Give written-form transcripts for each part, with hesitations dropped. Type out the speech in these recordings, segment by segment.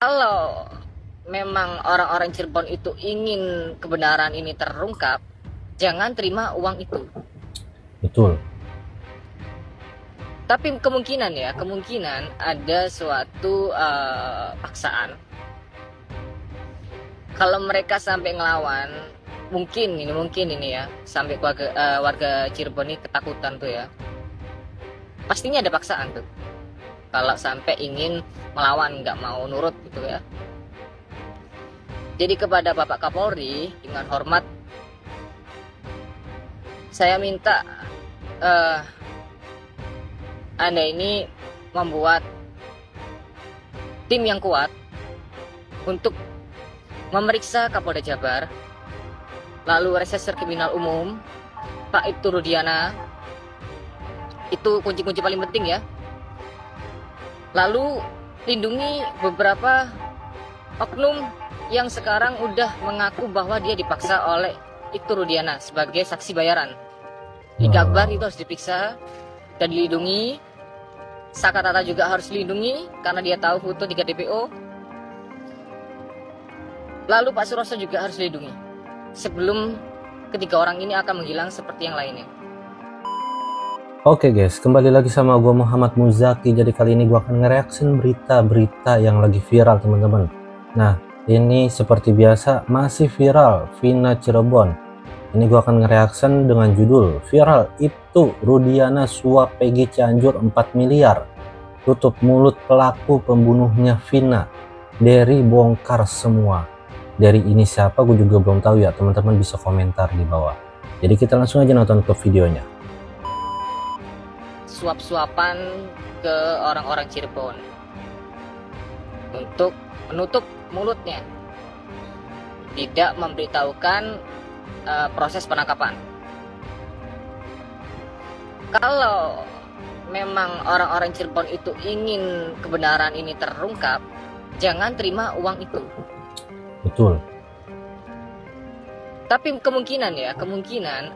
Kalau memang orang-orang Cirebon itu ingin kebenaran ini terungkap, jangan terima uang itu. Betul. Tapi kemungkinan ada suatu paksaan. Kalau mereka sampai ngelawan, mungkin ini ya, sampai warga Cirebon ini ketakutan tuh ya. Pastinya ada paksaan tuh. Kalau sampai ingin melawan, nggak mau nurut gitu ya. Jadi kepada Bapak Kapolri, dengan hormat, saya minta Anda ini membuat tim yang kuat untuk memeriksa Kapolda Jabar, lalu Reserse Kriminal Umum, Pak Ibtu Rudiana, itu kunci-kunci paling penting ya. Lalu lindungi beberapa oknum yang sekarang udah mengaku bahwa dia dipaksa oleh Ibtu Rudiana sebagai saksi bayaran. Ika Akbar itu harus diperiksa dan dilindungi. Saka Tata juga harus dilindungi karena dia tahu foto 3 DPO. Lalu Pak Suroso juga harus dilindungi sebelum ketiga orang ini akan menghilang seperti yang lainnya. Oke guys, kembali lagi sama gue Muhammad Muzaki. Jadi kali ini gue akan ngereaksin berita-berita yang lagi viral teman-teman. Nah, ini seperti biasa masih viral Vina Cirebon. Ini gue akan ngereaksin dengan judul viral Ibtu Rudiana suap Peggy Cianjur 4 miliar. Tutup mulut pelaku pembunuhnya Vina. Dari bongkar semua. Dari ini siapa gue juga belum tahu ya, teman-teman bisa komentar di bawah. Jadi kita langsung aja nonton ke videonya. Suap-suapan ke orang-orang Cirebon untuk menutup mulutnya, tidak memberitahukan proses penangkapan. Kalau memang orang-orang Cirebon itu ingin kebenaran ini terungkap, jangan terima uang itu. Betul. Tapi kemungkinan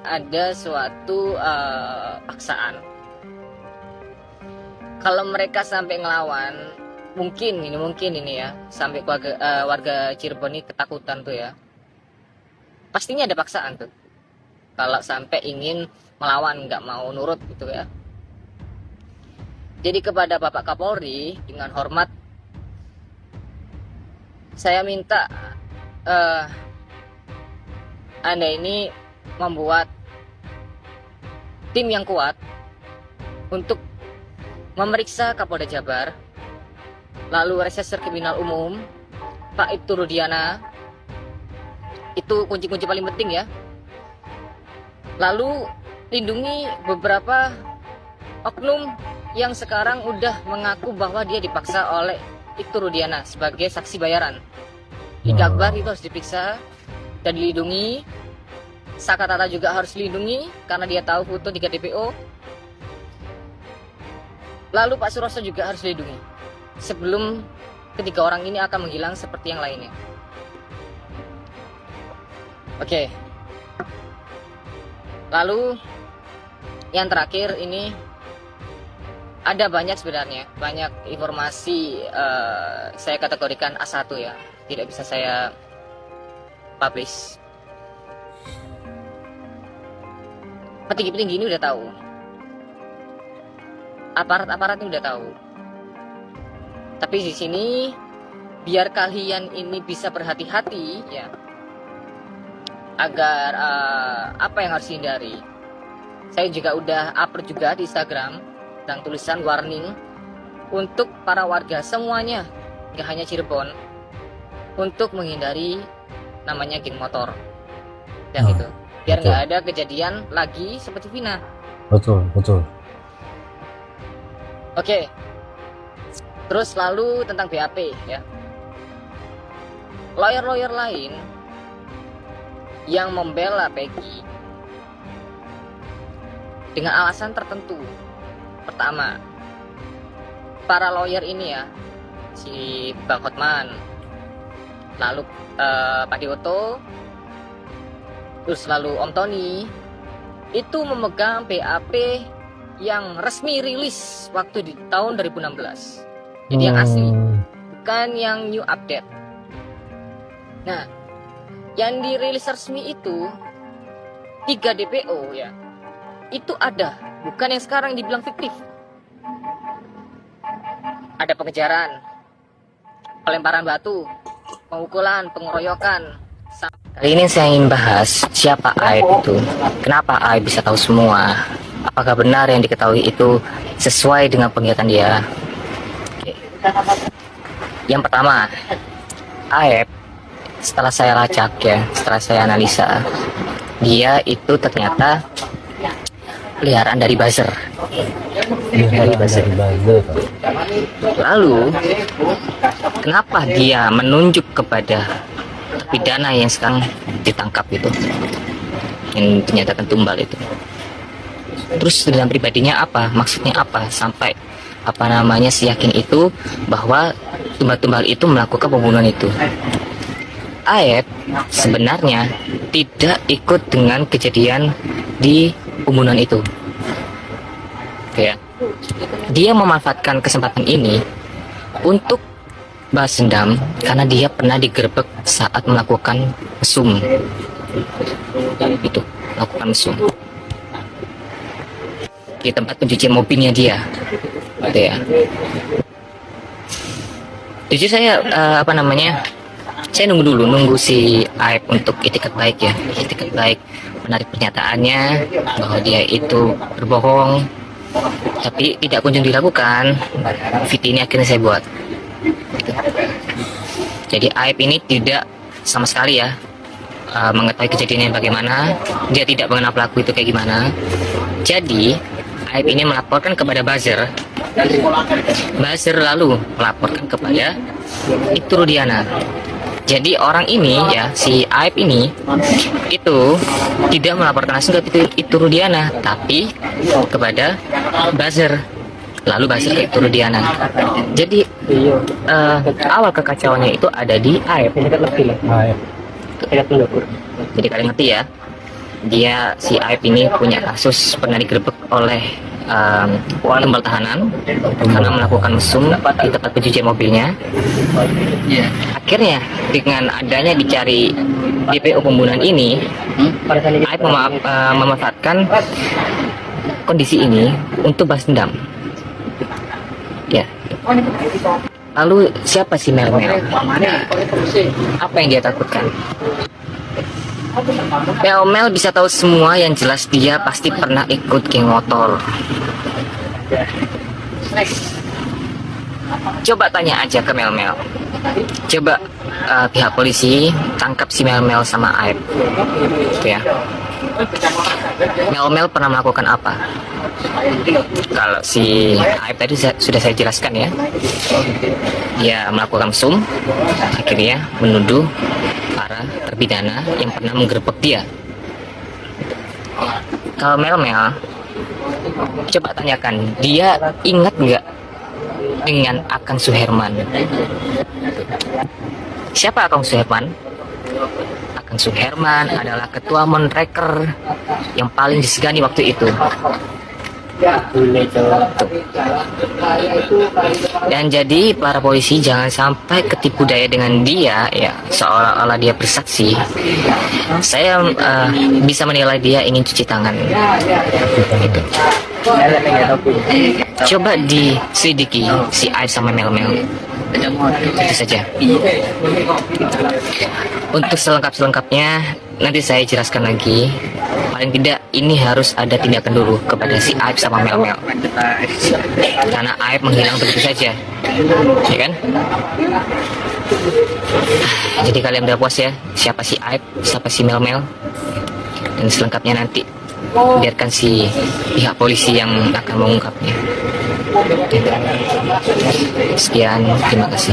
ada suatu paksaan. Kalau mereka sampai ngelawan, mungkin ini ya, sampai warga Cirebon ini ketakutan tuh ya. Pastinya ada paksaan tuh. Kalau sampai ingin melawan, nggak mau nurut gitu ya. Jadi kepada Bapak Kapolri, dengan hormat, saya minta Anda ini membuat tim yang kuat untuk memeriksa Kapolda Jabar, lalu Reserse Kriminal Umum, Pak Ibtu Rudiana, itu kunci-kunci paling penting ya. Lalu lindungi beberapa oknum yang sekarang udah mengaku bahwa dia dipaksa oleh Ibtu Rudiana sebagai saksi bayaran. Ika Akbar itu harus diperiksa dan dilindungi. Saka Tata juga harus dilindungi karena dia tahu foto 3 DPO. Lalu Pak Suroso juga harus dilindungi sebelum ketiga orang ini akan menghilang seperti yang lainnya. Oke. Lalu yang terakhir ini ada banyak sebenarnya, banyak informasi saya kategorikan A1 ya, tidak bisa saya publish. Petinggi-petinggi ini udah tahu. Aparat-aparat ini udah tahu. Tapi di sini biar kalian ini bisa berhati-hati ya, agar apa yang harus dihindari. Saya juga udah upload juga di Instagram dan tulisan warning untuk para warga semuanya, gak hanya Cirebon, untuk menghindari namanya geng motor dan itu, biar nggak ada kejadian lagi seperti Vina. Betul. Oke. Terus lalu tentang BAP ya. Lawyer-lawyer lain yang membela Peggy dengan alasan tertentu. Pertama, para lawyer ini ya, si Bang Hotman, lalu Pak Dioto, terus lalu Om Tony, itu memegang BAP yang resmi rilis waktu di tahun 2016. Jadi yang asli. bukan yang new update. Nah, yang dirilis resmi itu 3 DPO ya, itu ada, bukan yang sekarang dibilang fiktif. Ada pengejaran, pelemparan batu, pemukulan, pengeroyokan. Kali ini saya ingin bahas siapa Aib itu, kenapa Aib bisa tahu semua, apakah benar yang diketahui itu sesuai dengan penglihatan dia. Oke. Yang pertama, Aib, setelah saya lacak ya, setelah saya analisa, dia itu ternyata peliharaan dari buzzer. Dari buzzer. Lalu, kenapa dia menunjuk kepada terpidana yang sekarang ditangkap itu, yang dinyatakan tumbal itu? Terus dalam pribadinya apa? Maksudnya apa? Sampai seyakin itu bahwa tumbal-tumbal itu melakukan pembunuhan itu. Aib sebenarnya tidak ikut dengan kejadian di pembunuhan itu. Ya. Dia memanfaatkan kesempatan ini untuk balas dendam karena dia pernah digerebek saat melakukan mesum. Itu, melakukan mesum di tempat pencucian mobilnya dia. Gitu ya. Jujur saya saya nunggu si Aib untuk itikat baik ya, itikat baik menarik pernyataannya bahwa dia itu berbohong, tapi tidak kunjung dilakukan. Video ini akhirnya saya buat gitu. Jadi Aib ini tidak sama sekali ya mengetahui kejadiannya bagaimana, dia tidak mengenal pelaku itu kayak gimana. Jadi Aib ini melaporkan kepada buzzer, buzzer lalu melaporkan kepada Ibtu Rudiana. Jadi orang ini ya, si Aib ini itu tidak melaporkan langsung ke Ibtu Rudiana, tapi kepada buzzer, lalu buzzer ke Ibtu Rudiana. Jadi awal kekacauannya itu ada di Aib. Jadi kalian ngerti ya, dia si Aib ini punya kasus pernah digerebek oleh tumbal tahanan karena melakukan mesum di tempat pencucian mobilnya. Akhirnya dengan adanya dicari DPO pembunuhan ini, Aib memanfaatkan kondisi ini untuk balas dendam. Ya. Lalu siapa si Mel? Apa yang dia takutkan? Mel bisa tahu semua, yang jelas dia pasti pernah ikut geng motor. Coba tanya aja ke Mel. Coba pihak polisi tangkap si Mel sama Aib. Ya. Mel pernah melakukan apa? Kalau si Aib tadi sudah saya jelaskan ya. Dia melakukan mesum, akhirnya menuduh para terpidana yang pernah menggerebek dia. Kalau Mel, coba tanyakan, dia ingat nggak dengan Akang Suherman? Siapa Akang Suherman? Akang Suherman adalah ketua Monreker yang paling disegani waktu itu. Dan jadi para polisi jangan sampai ketipu daya dengan dia ya, seolah-olah dia bersaksi. Saya bisa menilai dia ingin cuci tangan. Gitu. Coba diselidiki si Aib sama Mel. Itu saja. Untuk selengkapnya nanti saya jelaskan lagi. Paling tidak ini harus ada tindakan dulu kepada si Aib sama Mel. Karena Aib menghilang begitu saja, ya kan? Jadi kalian udah puas ya, siapa si Aib, siapa si Mel. Dan selengkapnya nanti biarkan si pihak polisi yang akan mengungkapnya. Sekian, terima kasih.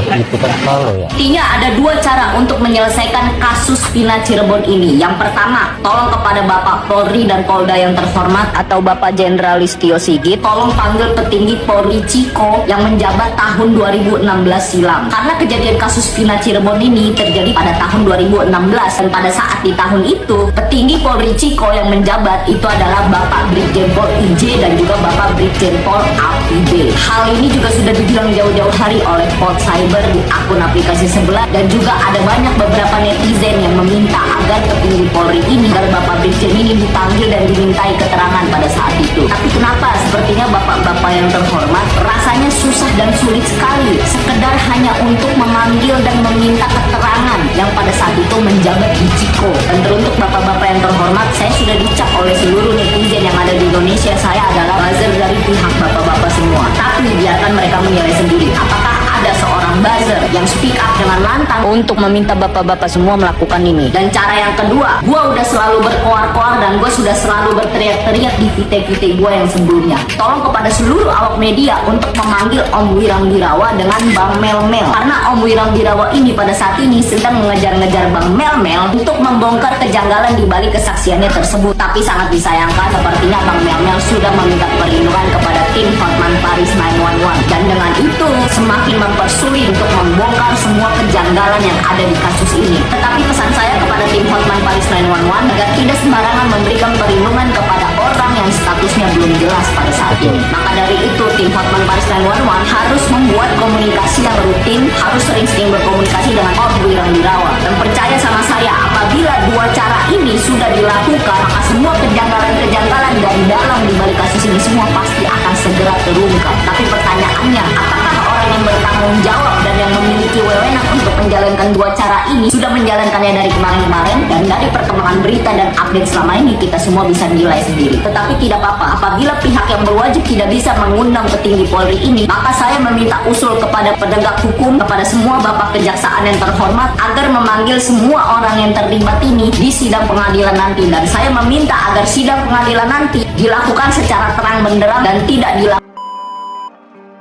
Intinya ada dua cara untuk menyelesaikan kasus Vina Cirebon ini. Yang pertama, tolong kepada Bapak Polri dan Polda yang terhormat atau Bapak Jenderal Listio Sigit, tolong panggil petinggi Polri Ciko yang menjabat tahun 2016 silam. Karena kejadian kasus Vina Cirebon ini terjadi pada tahun 2016, dan pada saat di tahun itu petinggi Polri Ciko yang menjabat itu adalah Bapak Brigjen Pol IJ dan juga Bapak Brigjen Pol Alfi B. Hal ini juga sudah dibilang jauh-jauh hari oleh Port Cyber di akun aplikasi sebelah, dan juga ada banyak beberapa netizen yang meminta agar petinggi Polri ini, agar Bapak Brigjen ini dipanggil dan dimintai keterangan pada saat itu. Tapi kenapa sepertinya bapak-bapak yang terhormat rasanya susah dan sulit sekali sekedar hanya untuk memanggil dan meminta keterangan yang pada saat itu menjabat di Ciko. Dan teruntuk bapak-bapak yang terhormat, saya sudah dicap oleh seluruh netizen yang ada di Indonesia, saya adalah buzzer dari pihak bapak-bapak semua. Tapi biarkan mereka menilai sendiri apakah ada seorang buzzer yang speak up dengan lantang untuk meminta bapak-bapak semua melakukan ini. Dan cara yang kedua, gua udah selalu berkoar-koar dan gua sudah selalu berteriak-teriak di VT-VT gua yang sebelumnya. Tolong kepada seluruh awak media untuk memanggil Om Wirang Birawa dengan Bang Mel-Mel, karena Om Wirang Birawa ini pada saat ini sedang mengejar-ngejar Bang Mel-Mel untuk membongkar kejanggalan di balik kesaksiannya tersebut. Tapi sangat disayangkan, sepertinya Bang Mel-Mel sudah meminta perlindungan kepada tim Hotman Paris 911, dan dengan itu semakin mempersulit untuk membongkar semua kejanggalan yang ada di kasus ini. Tetapi pesan saya kepada tim Hotman Paris 911 agar tidak sembarangan memberikan perlindungan kepada orang yang statusnya belum jelas pada saat ini. Maka dari itu tim Hotman Paris 911 harus membuat komunikasi yang rutin, harus sering-sering berkomunikasi dengan Om Wirang Birawa. Dan percaya sama saya, apabila dua cara ini sudah dilakukan, maka semua kejanggalan-kejanggalan dari dalam di balik kasus ini semua pasti akan segera terungkap. Tapi pertanyaannya, apakah orang yang bertanggung jawab dan yang memiliki wewenang untuk menjalankan dua cara ini sudah menjalankannya dari kemarin-kemarin? Dan dari perkembangan berita dan update selama ini kita semua bisa nilai sendiri. Tetapi tidak apa-apa, apabila pihak yang berwajib tidak bisa mengundang petinggi Polri ini, maka saya meminta usul kepada penegak hukum, kepada semua bapak kejaksaan yang terhormat, agar memanggil semua orang yang terlibat ini di sidang pengadilan nanti. Dan saya meminta agar sidang pengadilan nanti dilakukan secara terang benderang dan tidak dilakukan.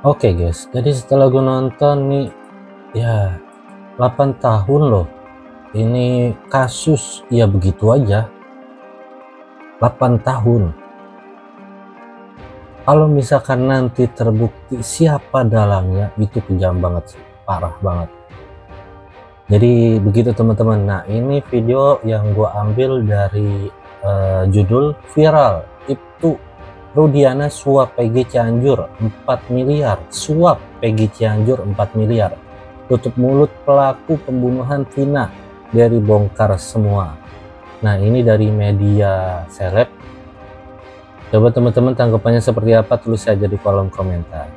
Oke guys, jadi setelah gue nonton nih, ya 8 tahun loh. Ini kasus ya begitu aja. 8 tahun. Kalau misalkan nanti terbukti siapa dalangnya, itu kejam banget sih, parah banget. Jadi begitu teman-teman. Nah, ini video yang gue ambil dari judul viral itu Rudiana suap PG Cianjur 4 miliar, suap PG Cianjur 4 miliar, tutup mulut pelaku pembunuhan Vina dari bongkar semua. Nah, ini dari media seleb. Coba teman-teman tanggapannya seperti apa, tulis saja di kolom komentar.